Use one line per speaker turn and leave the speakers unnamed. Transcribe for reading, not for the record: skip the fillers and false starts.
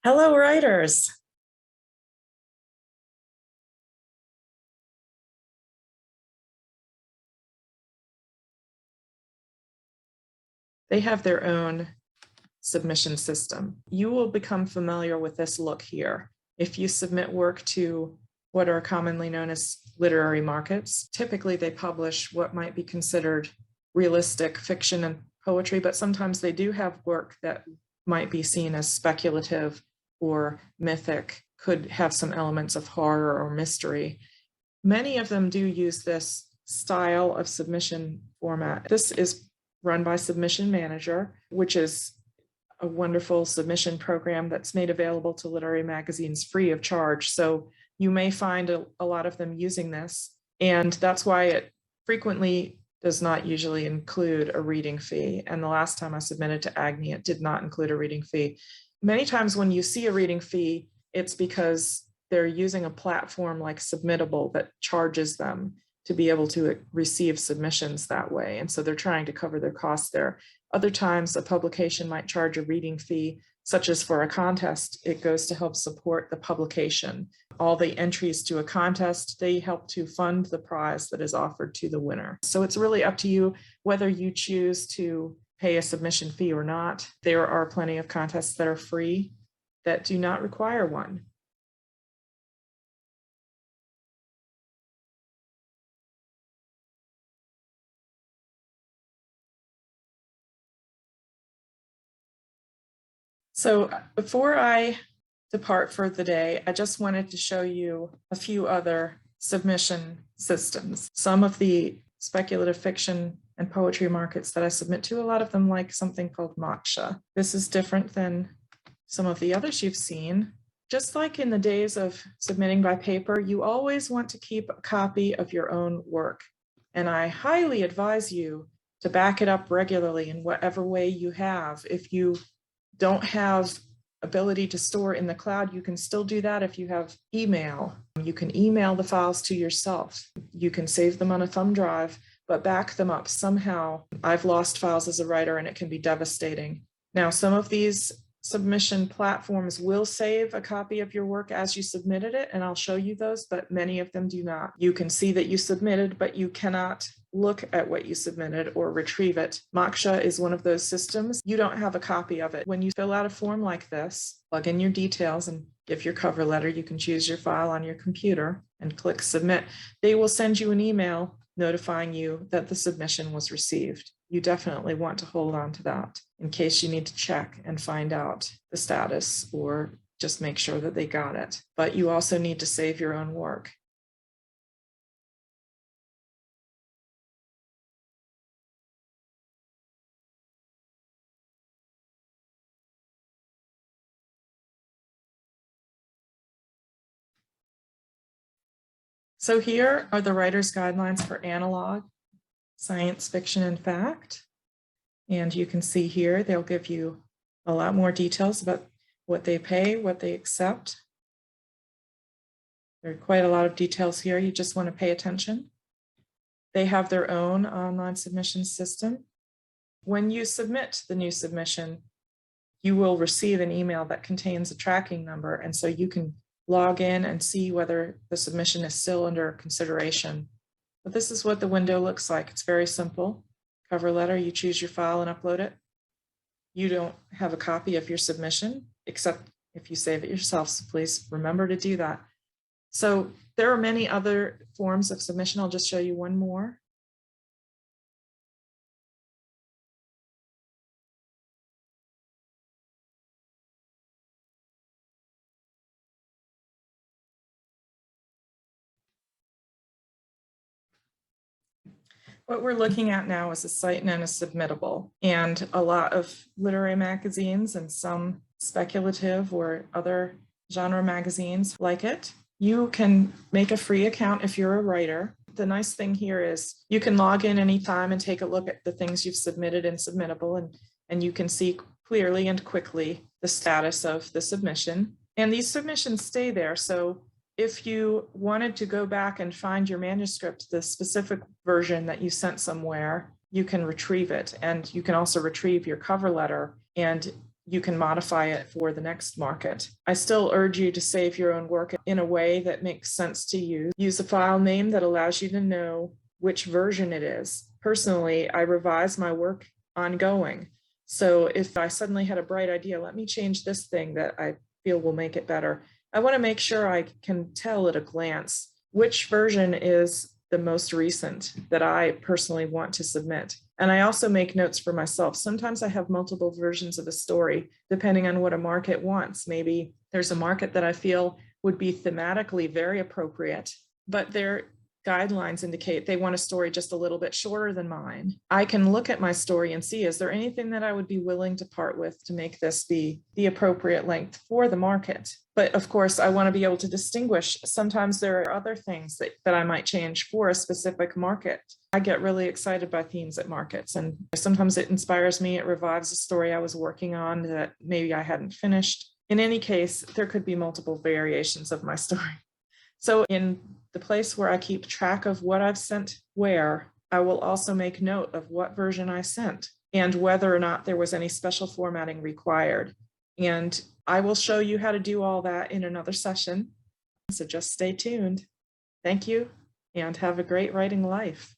Hello, writers. They have their own submission system. You will become familiar with this look here. If you submit work to what are commonly known as literary markets, typically they publish what might be considered realistic fiction and poetry, but sometimes they do have work that might be seen as speculative or mythic, could have some elements of horror or mystery. Many of them do use this style of submission format. This is run by Submission Manager, which is a wonderful submission program that's made available to literary magazines free of charge. So you may find a lot of them using this, and that's why it frequently does not usually include a reading fee. And the last time I submitted to Agni, it did not include a reading fee. Many times when you see a reading fee, it's because they're using a platform like Submittable that charges them to be able to receive submissions that way. And so they're trying to cover their costs there. Other times a publication might charge a reading fee, such as for a contest. It goes to help support the publication. All the entries to a contest, they help to fund the prize that is offered to the winner. So it's really up to you whether you choose to pay a submission fee or not. There are plenty of contests that are free that do not require one. So before I depart for the day, I just wanted to show you a few other submission systems. Some of the speculative fiction and poetry markets that I submit to, a lot of them like something called Moksha. This is different than some of the others you've seen. Just like in the days of submitting by paper, you always want to keep a copy of your own work. And I highly advise you to back it up regularly in whatever way you have. If you don't have ability to store in the cloud, you can still do that if you have email. You can email the files to yourself. You can save them on a thumb drive, but back them up somehow. I've lost files as a writer and it can be devastating. Now, some of these submission platforms will save a copy of your work as you submitted it, and I'll show you those, but many of them do not. You can see that you submitted, but you cannot look at what you submitted or retrieve it. Moksha is one of those systems. You don't have a copy of it. When you fill out a form like this, plug in your details and give your cover letter. You can choose your file on your computer and click submit. They will send you an email notifying you that the submission was received. You definitely want to hold on to that in case you need to check and find out the status or just make sure that they got it. But you also need to save your own work. So here are the writer's guidelines for analog, science fiction, and fact. And you can see here, they'll give you a lot more details about what they pay, what they accept. There are quite a lot of details here. You just want to pay attention. They have their own online submission system. When you submit the new submission, you will receive an email that contains a tracking number. And so you can log in and see whether the submission is still under consideration. But this is what the window looks like. It's very simple. Cover letter, you choose your file and upload it. You don't have a copy of your submission, except if you save it yourself, so please remember to do that. So there are many other forms of submission. I'll just show you one more. What we're looking at now is a site known as Submittable, and a lot of literary magazines and some speculative or other genre magazines like it. You can make a free account if you're a writer. The nice thing here is you can log in anytime and take a look at the things you've submitted in Submittable, and you can see clearly and quickly the status of the submission. And these submissions stay there, so if you wanted to go back and find your manuscript, the specific version that you sent somewhere, you can retrieve it. And you can also retrieve your cover letter. And you can modify it for the next market. I still urge you to save your own work in a way that makes sense to you. Use a file name that allows you to know which version it is. Personally, I revise my work ongoing. So if I suddenly had a bright idea, let me change this thing that I feel will make it better. I want to make sure I can tell at a glance which version is the most recent that I personally want to submit. And I also make notes for myself. Sometimes I have multiple versions of a story, depending on what a market wants. Maybe there's a market that I feel would be thematically very appropriate, but their guidelines indicate they want a story just a little bit shorter than mine. I can look at my story and see, is there anything that I would be willing to part with to make this be the appropriate length for the market? But of course, I want to be able to distinguish. Sometimes there are other things that I might change for a specific market. I get really excited by themes at markets, and sometimes it inspires me. It revives a story I was working on that maybe I hadn't finished. In any case, there could be multiple variations of my story. So in the place where I keep track of what I've sent where, I will also make note of what version I sent and whether or not there was any special formatting required. And I will show you how to do all that in another session. So just stay tuned. Thank you and have a great writing life.